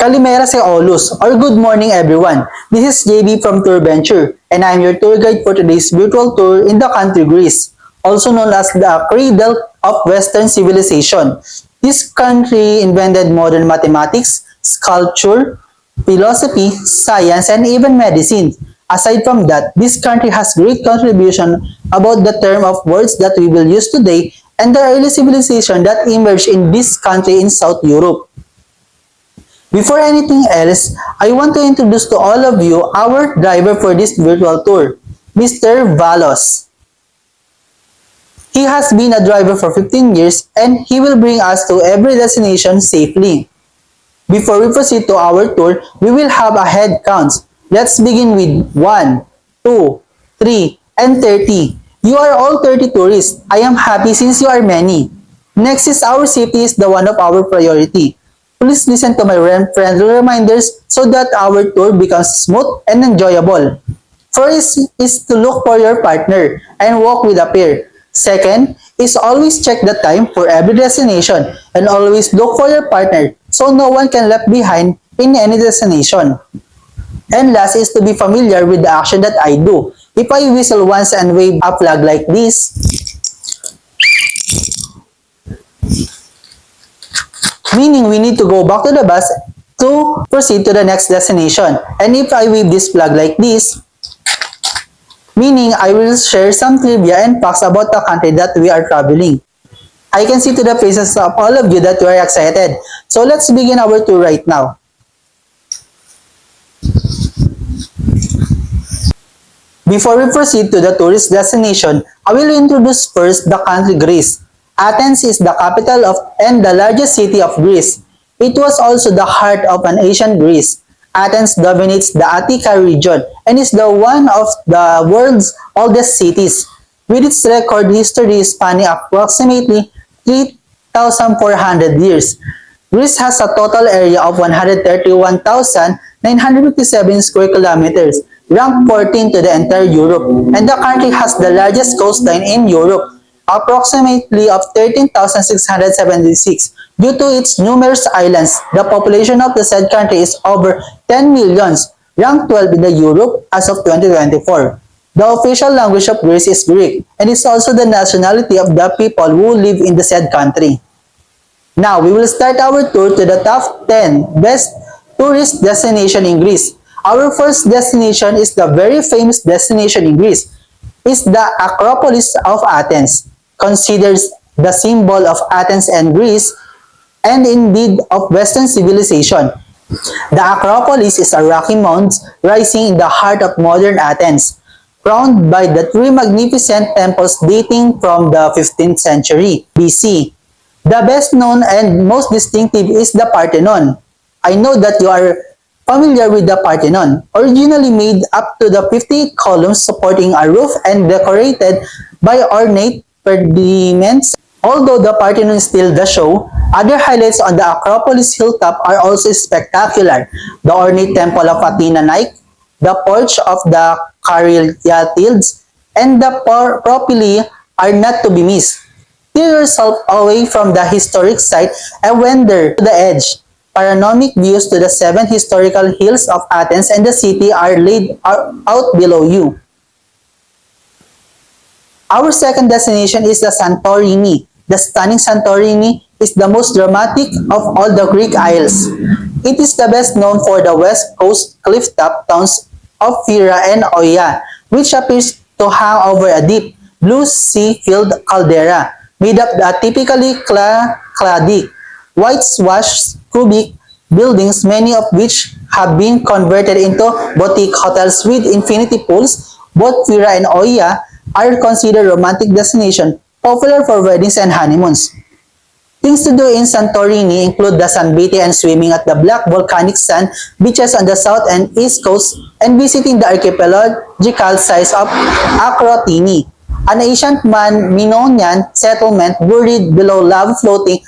Kalimera sa Olus, or good morning everyone. This is JB from Tour Venture, and I'm your tour guide for today's virtual tour in the country Greece, also known as the cradle of Western civilization. This country invented modern mathematics, sculpture, philosophy, science, and even medicine. Aside from that, this country has great contribution about the term of words that we will use today and the early civilization that emerged in this country in South Europe. Before anything else, I want to introduce to all of you our driver for this virtual tour, Mr. Valos. He has been a driver for 15 years and he will bring us to every destination safely. Before we proceed to our tour, we will have a head count. Let's begin with 1, 2, 3, and 30. You are all 30 tourists. I am happy since you are many. Next is our safety is the one of our priority. Please listen to my friendly reminders so that our tour becomes smooth and enjoyable. First is to look for your partner and walk with a pair. Second is always check the time for every destination and always look for your partner so no one can left behind in any destination. And last is to be familiar with the action that I do. If I whistle once and wave a flag like this, meaning we need to go back to the bus to proceed to the next destination. And if I wave this flag like this, meaning I will share some trivia and facts about the country that we are traveling. I can see to the faces of all of you that you are excited. So let's begin our tour right now. Before we proceed to the tourist destination, I will introduce first the country Greece. Athens is the capital of and the largest city of Greece. It was also the heart of an ancient Greece. Athens dominates the Attica region and is the one of the world's oldest cities, with its record history spanning approximately 3,400 years. Greece has a total area of 131,957 square kilometers, ranked 14 to the entire Europe, and the country has the largest coastline in Europe, approximately of 13,676. Due to its numerous islands, the population of the said country is over 10 millions, ranked 12 in the Europe as of 2024. The official language of Greece is Greek, and is also the nationality of the people who live in the said country. Now, we will start our tour to the top 10 best tourist destination in Greece. Our first destination is the very famous destination in Greece, is the Acropolis of Athens, considered the symbol of Athens and Greece, and indeed of Western civilization. The Acropolis is a rocky mound rising in the heart of modern Athens, crowned by the three magnificent temples dating from the 15th century BC. The best known and most distinctive is the Parthenon. I know that you are familiar with the Parthenon, originally made up to the 58 columns supporting a roof and decorated by ornate pediments. Although the Parthenon is still the show, other highlights on the Acropolis hilltop are also spectacular. The ornate temple of Athena Nike, the porch of the Caryatides, and the propylae are not to be missed. Tear yourself away from the historic site and wander to the edge. Panoramic views to the 7 historical hills of Athens and the city are laid out below you. Our second destination is the Santorini. The stunning Santorini is the most dramatic of all the Greek isles. It is the best known for the west coast cliff-top towns of Phyra and Oia, which appears to hang over a deep, blue sea-filled caldera, made of a typically cladic, whitewashed cubic buildings, many of which have been converted into boutique hotels with infinity pools. Both Phyra and Oia are considered romantic destinations, popular for weddings and honeymoons. Things to do in Santorini include the sunbathing and swimming at the black volcanic sand beaches on the south and east coast, and visiting the archaeological sites of Akrotini, an ancient Minoan settlement buried below lava floating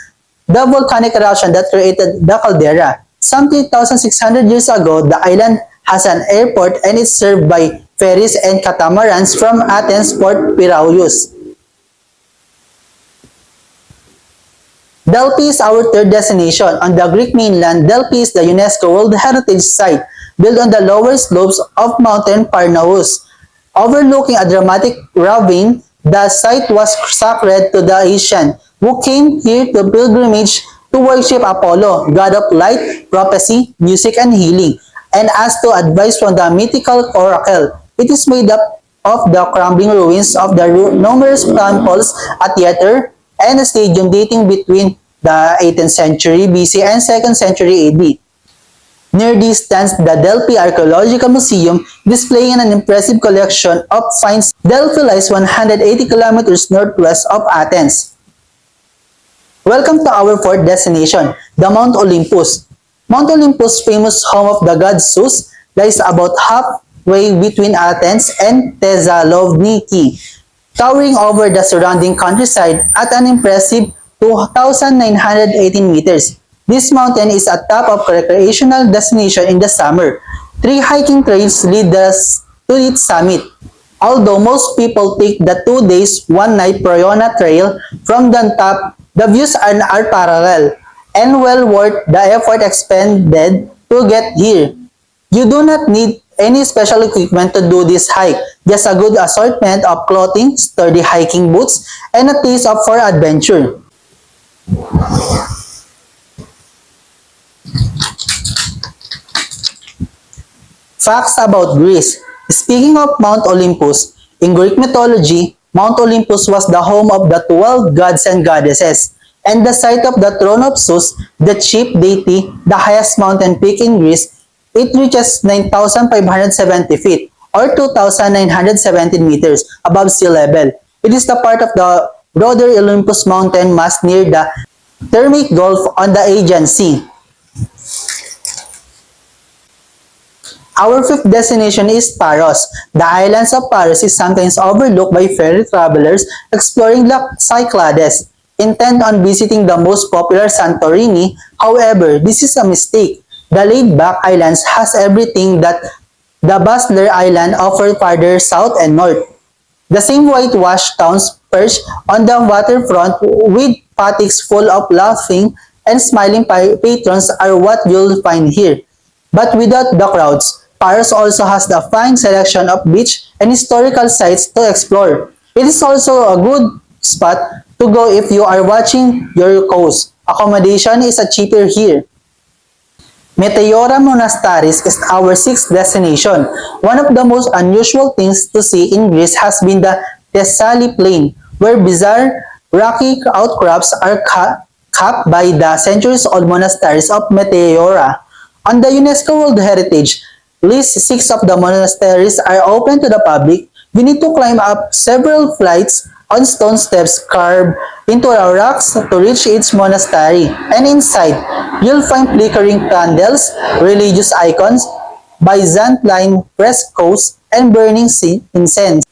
the volcanic eruption that created the caldera. Some 3,600 years ago, the island has an airport and is served by ferries and catamarans from Athens Port Piraeus. Delphi is our third destination. On the Greek mainland, Delphi is the UNESCO World Heritage Site, built on the lower slopes of Mountain Parnavus. Overlooking a dramatic ravine, the site was sacred to the Asians, who came here to pilgrimage to worship Apollo, god of light, prophecy, music, and healing, and asked to advice from the mythical oracle. It is made up of the crumbling ruins of the numerous temples, a theater, and a stadium dating between the 18th century BC and 2nd century AD. Near this stands the Delphi Archaeological Museum, displaying an impressive collection of finds. Delphi lies 180 kilometers northwest of Athens. Welcome to our fourth destination, the Mount Olympus. Mount Olympus, famous home of the god Zeus, lies about halfway between Athens and Thessaloniki, towering over the surrounding countryside at an impressive 2,918 meters. This mountain is a top of recreational destination in the summer. 3 hiking trails lead us to its summit. Although most people take the 2 days, 1 night Proyona Trail from the top, the views are parallel and well worth the effort expended to get here. You do not need any special equipment to do this hike, just a good assortment of clothing, sturdy hiking boots, and a taste for adventure. Facts about Greece. Speaking of Mount Olympus, in Greek mythology, Mount Olympus was the home of the 12 gods and goddesses, and the site of the throne of Zeus, the chief deity, the highest mountain peak in Greece. It reaches 9,570 feet, or 2,917 meters above sea level. It is the part of the broader Olympus mountain mass near the Thermic Gulf on the Aegean Sea. Our fifth destination is Paros. The islands of Paros is sometimes overlooked by ferry travelers exploring the Cyclades, intent on visiting the most popular Santorini. However, this is a mistake. The laid-back islands has everything that the bustler island offer farther south and north. The same whitewashed towns perched on the waterfront with patios full of laughing and smiling patrons are what you'll find here. But without the crowds, Paros also has the fine selection of beach and historical sites to explore. It is also a good spot to go if you are watching your coast. Accommodation is cheaper here. Meteora Monasteries is our sixth destination. One of the most unusual things to see in Greece has been the Thessaly Plain, where bizarre rocky outcrops are capped by the centuries-old monasteries of Meteora. On the UNESCO World Heritage List, 6 of the monasteries are open to the public. You need to climb up several flights on stone steps carved into the rocks to reach each monastery. And inside, you'll find flickering candles, religious icons, Byzantine frescoes, and burning incense.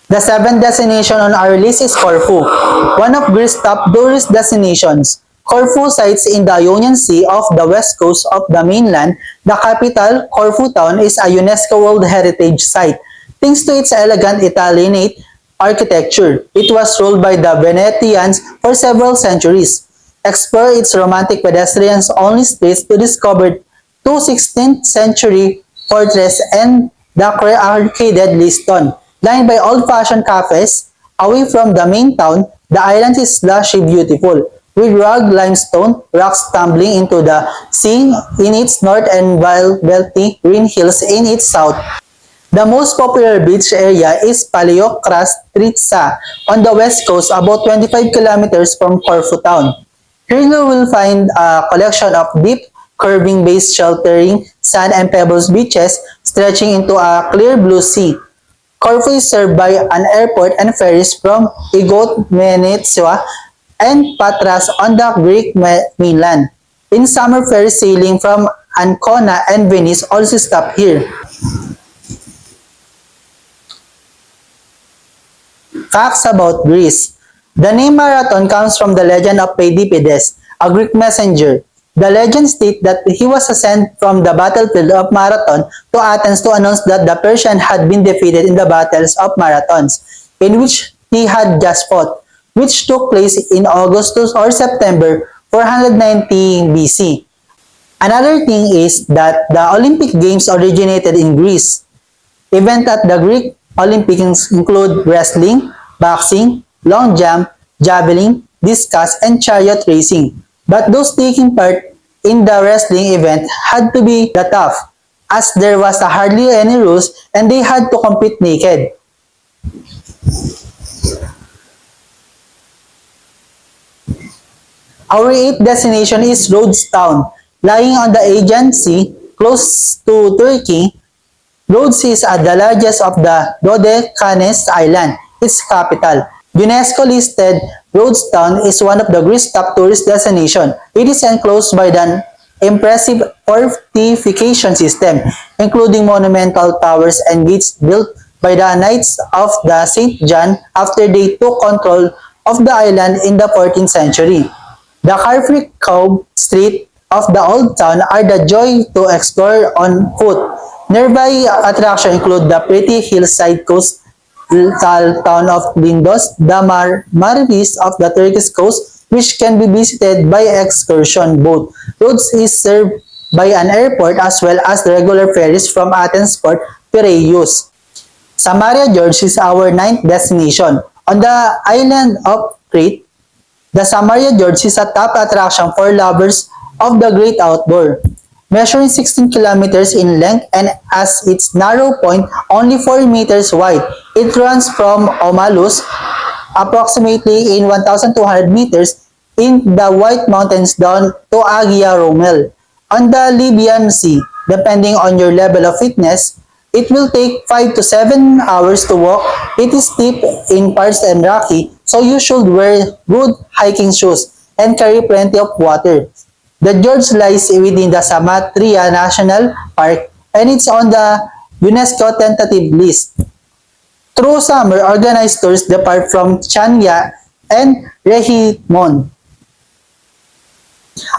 The seventh destination on our list is Corfu, one of Greece's top tourist destinations. Corfu sites in the Ionian Sea off the west coast of the mainland. The capital, Corfu town, is a UNESCO World Heritage Site. Thanks to its elegant Italianate architecture, it was ruled by the Venetians for several centuries. Explore its romantic pedestrians-only streets to discover 2 16th century fortresses and the arcaded Liston. Lined by old-fashioned cafes, away from the main town, the island is lushy beautiful, with rugged limestone rocks tumbling into the sea in its north and wealthy green hills in its south. The most popular beach area is Paleokrastritsa on the west coast, about 25 kilometers from Corfu town. Here you will find a collection of deep, curving bays sheltering sand and pebbles beaches stretching into a clear blue sea. Corfu is served by an airport and ferries from Igoumenitsa and Patras on the Greek mainland. In summer, ferry sailing from Ancona and Venice also stop here. Facts about Greece. The name Marathon comes from the legend of Pheidippides, a Greek messenger. The legend states that he was sent from the battlefield of Marathon to Athens to announce that the Persians had been defeated in the battles of Marathons, in which he had just fought. which took place in August or September 490 BC. Another thing is that the Olympic Games originated in Greece. Events at the Greek Olympics include wrestling, boxing, long jump, javelin, discus, and chariot racing. But those taking part in the wrestling event had to be the tough, as there was hardly any rules and they had to compete naked. Our eighth destination is Rhodes Town. Lying on the Aegean Sea, close to Turkey, Rhodes is the largest of the Dodecanese island, its capital. UNESCO listed Rhodes Town is one of the Greece's top tourist destinations. It is enclosed by an impressive fortification system, including monumental towers and gates built by the Knights of the St. John after they took control of the island in the 14th century. The Carfree Cove Street of the Old Town are the joy to explore on foot. Nearby attractions include the pretty hillside coastal town of Lindos, the Marmaris of the Turkish coast, which can be visited by excursion boat. Rhodes is served by an airport as well as the regular ferries from Athens Port Piraeus. Samaria Gorge is our ninth destination. On the island of Crete, the Samaria Gorge is a top attraction for lovers of the great outdoor. Measuring 16 kilometers in length and as its narrow point only 4 meters wide, it runs from Omalus, approximately in 1,200 meters, in the White Mountains down to Agia Romel. On the Libyan Sea, depending on your level of fitness, it will take 5 to 7 hours to walk. It is steep in parts and rocky, so you should wear good hiking shoes and carry plenty of water. The gorge lies within the Samatria National Park and it's on the UNESCO tentative list. Through summer, organized tours depart from Chania and Rehimon.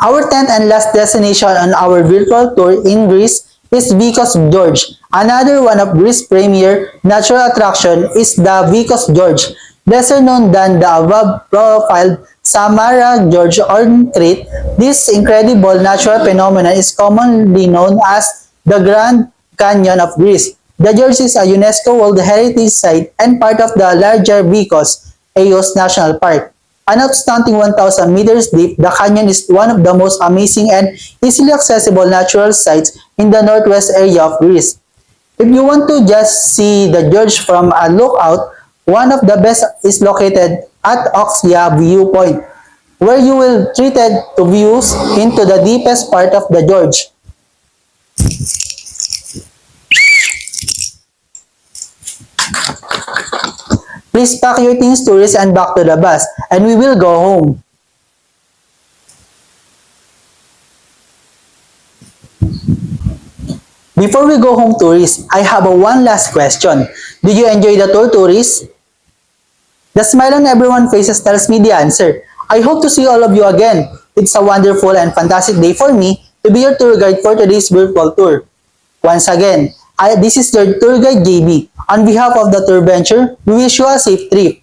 Our 10th and last destination on our virtual tour in Greece is Vikos Gorge. Another one of Greece's premier natural attraction is the Vikos Gorge. Lesser known than the above-profiled Samara Gorge on Crete, this incredible natural phenomenon is commonly known as the Grand Canyon of Greece. The gorge is a UNESCO World Heritage Site and part of the larger Vikos Eos National Park. An outstanding 1,000 meters deep, the canyon is one of the most amazing and easily accessible natural sites in the northwest area of Greece. If you want to just see the gorge from a lookout, one of the best is located at Oxia Viewpoint, where you will treated to views into the deepest part of the gorge. Please pack your things, tourists, and back to the bus, and we will go home. Before we go home, tourists, I have one last question. Did you enjoy the tour, tourists? The smile on everyone's faces tells me the answer. I hope to see all of you again. It's a wonderful and fantastic day for me to be your tour guide for today's virtual tour. Once again, this is your tour guide JB. On behalf of the tour venture, we wish you a safe trip.